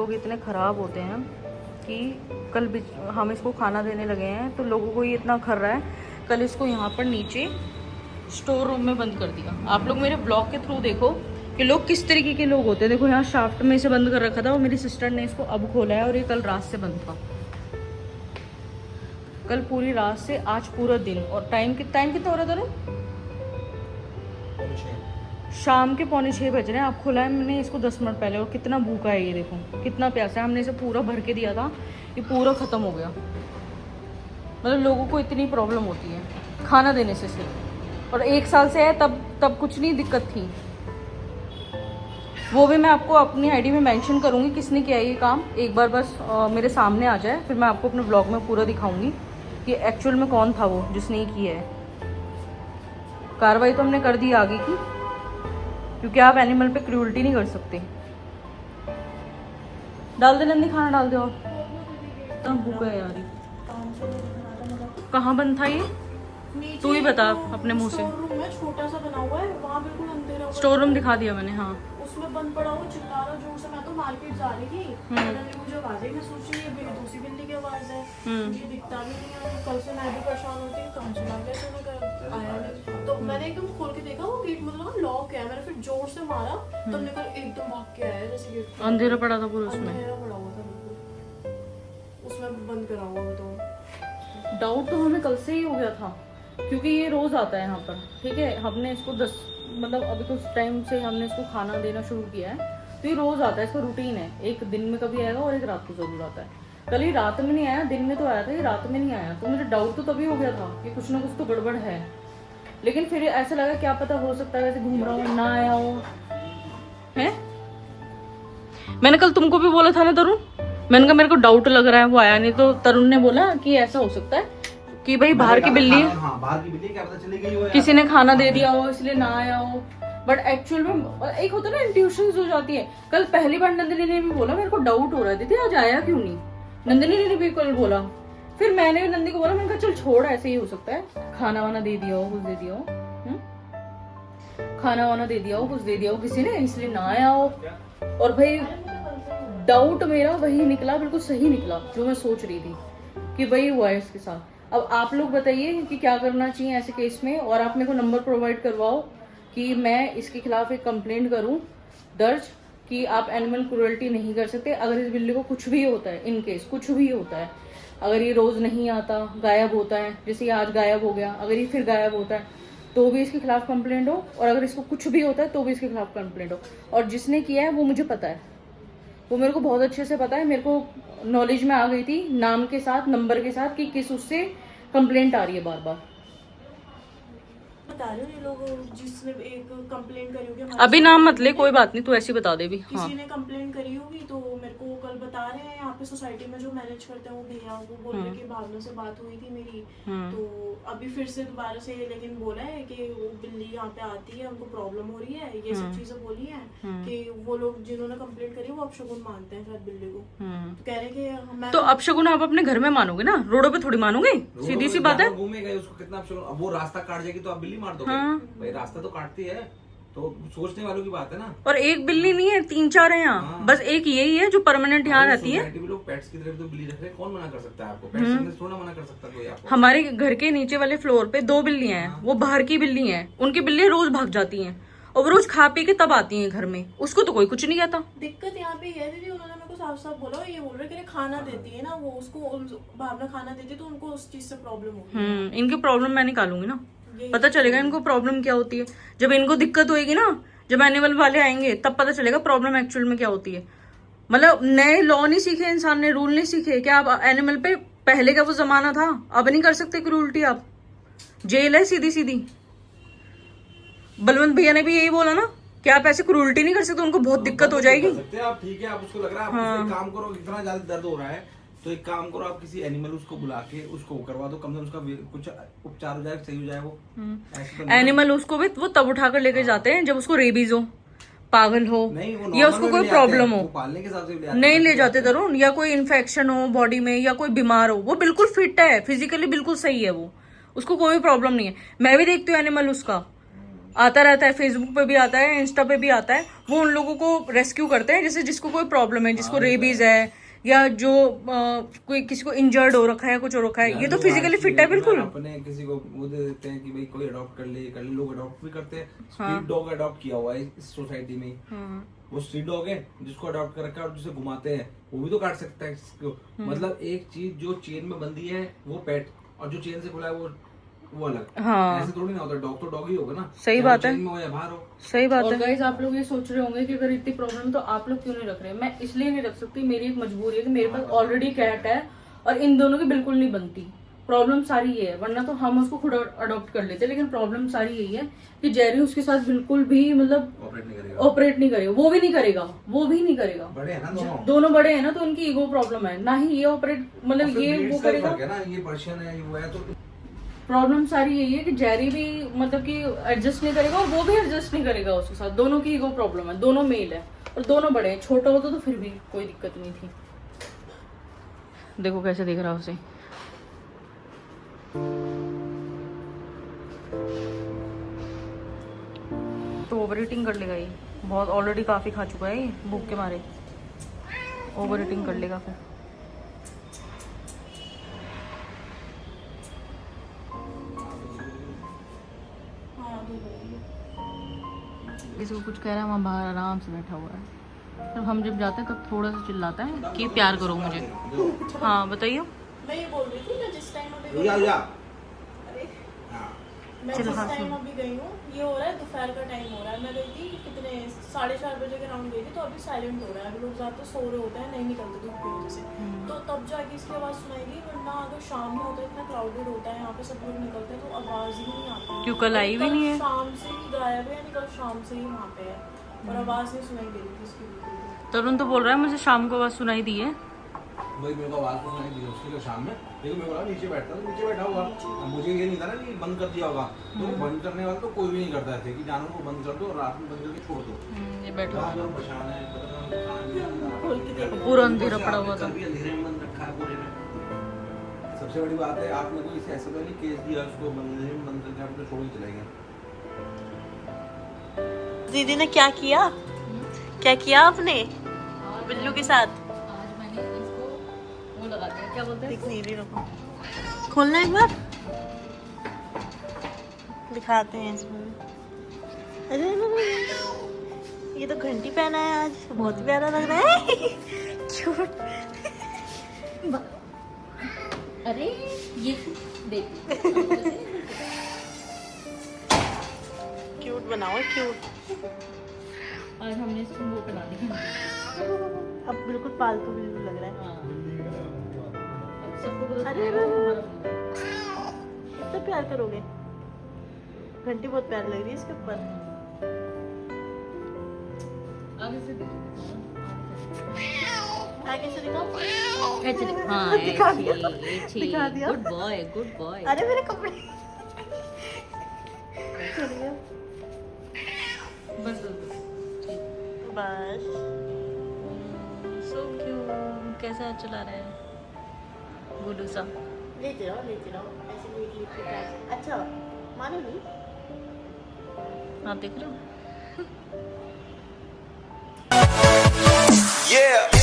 लोग इतने ख़राब होते हैं कि कल हम इसको खाना देने लगे हैं तो लोगों को ये इतना खर रहा है, कल इसको यहाँ पर नीचे स्टोर रूम में बंद कर दिया। आप लोग मेरे ब्लॉग के थ्रू देखो कि लोग किस तरीके के लोग होते हैं। देखो यहाँ शाफ्ट में इसे बंद कर रखा था और मेरी सिस्टर ने इसको अब खोला है और ये कल रात से बंद था। कल पूरी रात से आज पूरा दिन। और टाइम कितना हो रहा था? शाम के 5:45 बज रहे हैं। आप खोला है मैंने इसको 10 मिनट पहले और कितना भूखा है ये, देखो कितना प्यासा है। हमने इसे पूरा भर के दिया था, ये पूरा ख़त्म हो गया। मतलब लोगों को इतनी प्रॉब्लम होती है खाना देने से सिर्फ। और 1 साल से है तब कुछ नहीं दिक्कत थी। वो भी मैं आपको अपनी आईडी में मेंशन करूँगी किसने किया ये काम। एक बार बस मेरे सामने आ जाए, फिर मैं आपको अपने ब्लॉग में पूरा दिखाऊंगी कि एक्चुअल में कौन था वो जिसने ये किया है। कार्रवाई तो हमने कर दी आगे की, क्योंकि आप एनिमल पे क्रूअल्टी नहीं कर सकते। डाल दे नंदी, खाना डाल दे। और इतना भूखा है यार। कहाँ बंद था ये? तू ही बता अपने मुंह से। छोटा सा बना हुआ है, वहाँ बिल्कुल अंधेरा। स्टोर रूम दिखा दिया मैंने। हाँ, उसमें बंद पड़ा हुआ, चिल्ला रहा जोर से। मैं तो मार्केट जा रही थी, मुझे आवाज आई, मैं सोच रही है दूसरी बिल्ली की आवाज है, मुझे दिखता भी नहीं है। कल से मैं भी परेशान होती हूँ, कहाँ चला गया तो मैं आया नहीं। तो मैंने एकदम खोल के देखा, वो गेट मतलब लॉक है। मैंने फिर जोर से मारा, तो निकल एकदम भाग के आया जैसे गेट अंधेरा पड़ा था पूरा उसमें। अंधेरा पड़ा हुआ था बिल्कुल, उसमें बंद करा हुआ। तो डाउट तो हमें कल से ही हो गया था, क्योंकि ये रोज आता है यहाँ पर। ठीक है, हमने इसको मतलब अभी कुछ टाइम से हमने इसको खाना देना शुरू किया है, तो ये रोज आता है, इसका रूटीन है। एक दिन में कभी आएगा और एक रात को जरूर आता है। कल ही रात में नहीं आया, दिन में तो आया था, ये रात में नहीं आया। तो मुझे डाउट तो तभी हो गया था कि कुछ ना कुछ तो गड़बड़ है। लेकिन फिर ऐसा लगा क्या पता हो सकता है वैसे घूम रहा हूँ, ना आया हो। है मैंने कल तुमको भी बोला था ना तरुण, मैंने कहा मेरे को डाउट लग रहा है वो आया नहीं। तो तरुण ने बोला कि ऐसा हो सकता है कि भाई बाहर की बिल्ली है। हाँ, बाहर की बिल्ली, क्या पता चली गई हो, किसी ने खाना दे दिया हो इसलिए ना आया हो। बट एक्चुअल में एक होता है ना, इंट्यूशंस हो जाती है। कल पहली बार नंदिनी ने भी बोला, मेरे को डाउट हो रहा था आज आया क्यों नहीं। नंदिनी ने भी कल बोला, फिर मैंने भी नंदी को बोला, मैंने कहा चल छोड़, ऐसे ही हो सकता है, खाना वाना दे दिया हो, कुछ दे दिया हो, खाना वाना दे दिया हो, कुछ दे दिया हो किसी ने, इसलिए ना आया हो। और भाई डाउट मेरा वही निकला, बिल्कुल सही निकला जो मैं सोच रही थी कि वही हुआ है इसके साथ। अब आप लोग बताइए कि क्या करना चाहिए ऐसे केस में। और आप मेरे को नंबर प्रोवाइड करवाओ कि मैं इसके खिलाफ एक कंप्लेंट करूं दर्ज कि आप एनिमल क्रूअल्टी नहीं कर सकते। अगर इस बिल्ली को कुछ भी होता है, इन केस कुछ भी होता है, अगर ये रोज नहीं आता, गायब होता है, जैसे आज गायब हो गया, अगर ये फिर गायब होता है तो भी इसके खिलाफ कंप्लेंट हो, और अगर इसको कुछ भी होता है तो भी इसके खिलाफ कंप्लेंट हो। और जिसने किया है वो मुझे पता है, वो मेरे को बहुत अच्छे से पता है। मेरे को नॉलेज में आ गई थी नाम के साथ, नंबर के साथ, कि किस उससे कंप्लेंट आ रही है बार बार। बता रहे हो ये लोग जिसने एक कंप्लेंट करी होगी। अभी नाम मत ले, कोई बात नहीं, तू ऐसी बता दे भी। हाँ, किसी ने कंप्लेंट करी होगी, तो मेरे को कल बता रहे हैं यहाँ पे सोसाइटी में जो मैनेज करते हैं वो भैया, वो बोल रहे कि भावना से बात हुई थी मेरी, तो अभी फिर से दोबारा से लेकिन बोला है कि वो बिल्ली यहाँ पे आती है, उनको प्रॉब्लम हो रही है, ये सब चीजें बोली है कि वो लोग जिन्होंने कंप्लेंट करी वो अपशगुन मानते हैं शायद बिल्ली को। तो कह रहे कि मैं तो अपशगुन आप अपने घर में मानोगे ना, रोडों पे थोड़ी मानोगे, सीधी सी बात है। घूमेगा उसको कितना अपशगुन, अब वो रास्ता काट जाएगी तो आप बिल्ली मार दोगे। भाई रास्ता तो काटती है, तो सोचने वालों की बात है ना। और एक बिल्ली नहीं है, 3-4 है यहाँ। बस एक यही है जो परमानेंट यहाँ रहती है। भी लोग पेट्स की तरफ तो बिल्ली रख रहे हैं, कौन मना कर सकता है आपको? पेट्स थोड़ा मना कर सकता कोई आपको। हमारे घर के नीचे वाले फ्लोर पे 2 बिल्लियां हैं, वो बाहर की बिल्ली हैं। उनकी बिल्लियां रोज भाग जाती हैं और वो रोज खा पी के तब आती हैं घर में, उसको तो कोई कुछ नहीं कहता। दिक्कत यहाँ पे है दीदी, उन्होंने मेरे को साफ साफ बोला, ये बोल रहे कि खाना देती है ना वो, उसको भावना खाना देती है तो उनको उस चीज से प्रॉब्लम होगी। इनकी प्रॉब्लम मैं निकालूंगी ना, पता चलेगा इनको प्रॉब्लम क्या होती है। जब इनको दिक्कत होगी ना, जब एनिमल वाले आएंगे तब पता चलेगा प्रॉब्लम एक्चुअल में क्या होती है। मतलब नए लॉ नहीं सीखे इंसान ने, रूल नहीं सीखे क्या? आप एनिमल पे पहले का वो जमाना था, अब नहीं कर सकते क्रूअल्टी आप, जेल है सीधी सीधी। बलवंत भैया ने भी यही बोला ना कि आप ऐसे क्रूअल्टी नहीं कर सकते, उनको बहुत दिक्कत हो जाएगी। आप ठीक है, आप उसको लग रहा है, आप काम करो, इतना ज्यादा दर्द हो रहा है तो एक काम करो, आप किसी एनिमल उसको बुला के उसको करवा दो, कम से कम उसका कुछ उपचार हो जाए, सही हो जाए वो। एनिमल उसको भी वो तब उठाकर लेके जाते हैं जब उसको रेबीज हो, पागल हो, या उसको कोई प्रॉब्लम हो, पालने के हिसाब से नहीं ले जाते तरुण, या कोई इन्फेक्शन हो बॉडी में, या कोई बीमार हो, वो बिल्कुल फिट है, फिजिकली बिल्कुल सही है वो, उसको कोई प्रॉब्लम नहीं है। मैं भी देखती हूँ एनिमल उसका, आता रहता है, फेसबुक पे भी आता है, इंस्टा पे भी आता है, वो उन लोगों को रेस्क्यू करते हैं जैसे जिसको कोई प्रॉब्लम है, जिसको रेबीज है या जो कोई किसी को इंजर्ड हो रखा है, कुछ हो रखा है। ये तो फिजिकली फिट है बिल्कुल। अपने किसी को वो दे देते हैं कि भाई कोई अडॉप्ट कर ले लोग अडॉप्ट भी करते हैं। स्ट्रीट डॉग अडॉप्ट किया हुआ है इस सोसाइटी में। वो स्ट्रीट डॉग है जिसको अडॉप्ट कर रखा है और जिसे घुमाते हैं वो भी तो काट सकता है इसको। मतलब एक चीज जो चेन में बंधी है वो पेट, और जो चेन से खुला है वो अलग। हाँ, ऐसे थोड़ी ना होता, डॉग तो डॉग ही होगा ना। सही बात है, चेन में हो या बाहर हो। सही बात है। गाइस आप लोग ये सोच रहे होंगे कि अगर इतनी प्रॉब्लम तो आप लोग क्यों नहीं रख रहे। मैं इसलिए नहीं रख सकती, मेरी एक मजबूरी है कि मेरे पास ऑलरेडी कैट है और इन दोनों की बिल्कुल नहीं बनती। प्रॉब्लम सारी ये है, वरना तो हम उसको खुद अडॉप्ट कर लेते, लेकिन प्रॉब्लम सारी यही है कि जेरी उसके साथ बिल्कुल भी मतलब ऑपरेट नहीं करेगा, वो भी नहीं करेगा। बड़े हैं ना दोनों बड़े हैं ना, तो उनकी ईगो प्रॉब्लम है ना, ही ये ऑपरेट मतलब ये वो करेगा ना, ये पर्शियन है वो है। तो प्रॉब्लम सारी यही है कि जेरी भी मतलब कि एडजस्ट नहीं करेगा और वो भी एडजस्ट नहीं करेगा उसके साथ। दोनों की ईगो प्रॉब्लम है, दोनों मेल है और दोनों बड़े हैं। छोटा होता तो फिर भी कोई दिक्कत नहीं थी। देखो कैसे दिख रहा है उसे। तो ओवर ईटिंग कर लेगा ये, बहुत ऑलरेडी काफी खा चुका है ये भूख के मारे। ओवर ईटिंग कर लेगा फिर। किसी को कुछ कह रहा है, वहाँ बाहर आराम से बैठा हुआ है। तब हम जब जाते हैं तब थोड़ा सा चिल्लाता है कि प्यार करो मुझे। हाँ बताइए। मैं ये बोल रही थी मैं जिस टाइम अभी मैं जिस टाइम अभी गई हूँ, ये हो रहा है दोपहर का टाइम हो रहा है। मैं गई थी कितने 4:30 बजे के राउंड गई थी, तो अभी साइलेंट हो रहा है। अभी लोग ज़्यादा सो रहे होते हैं, नहीं निकलते धूप की वजह से, तो तब जाके इसकी आवाज़ सुनाएगी। वरना अगर शाम में होता है, इतना क्राउडेड होता है यहाँ पे, सब लोग निकलते हैं तो आवाज़ ही नहीं आती। क्यों कल आई भी नहीं है? शाम से ही गायब है, यानी कल शाम से ही वहाँ पे है और आवाज़ नहीं सुनाई दे रही थी इसकी बिल्कुल। तरुण तो बोल रहा है मुझे शाम को आवाज़ सुनाई दी है। वही मेरे को आवाज सुनाई दी उसकी तो शाम में, लेकिन मेरे को लगा नीचे बैठा था, नीचे बैठा हुआ। मुझे ये नहीं था ना कि बंद कर दिया होगा, तो बंद करने वाला तो कोई भी नहीं करता थे कि जानवर को बंद कर दो और रात में बंद करके छोड़ दो। ये बैठा हुआ परेशान है, पूरा अंधेरा पड़ा हुआ था, अंधेरे में बंद रखा है पूरे में। सबसे बड़ी बात है आपने कोई ऐसा तो नहीं केस दिया उसको अंधेरे में बंद करके आप तो छोड़ ही चले गए। दीदी ने क्या किया, क्या किया आपने बिल्लू के साथ? क्या बोलते हैं, दिख नहीं रही, रुको खोलना एक बार, दिखाते हैं इसमें। अरे ये तो घंटी पहना है आज, बहुत ही प्यारा लग रहा है। क्यूट। अरे ये देख क्यूट बनाओ, क्यूट। आज हमने इसको वो बना दी। अब बिल्कुल पालतू बिल्कुल लग रहा है। अरे कितना प्यार करोगे, घंटी बहुत प्यार लग रही है इसके ऊपर। आगे से देखो, आगे से दिखाओ। हाँ दिखा दिया। Good boy. अरे मेरे कपड़े चलिए बस बस। So cute. कैसा चला रहा है गुडू सा? लेते रहो ऐसे लेट के प्यार। अच्छा मानो नहीं, आप देख रहे हो? Yeah.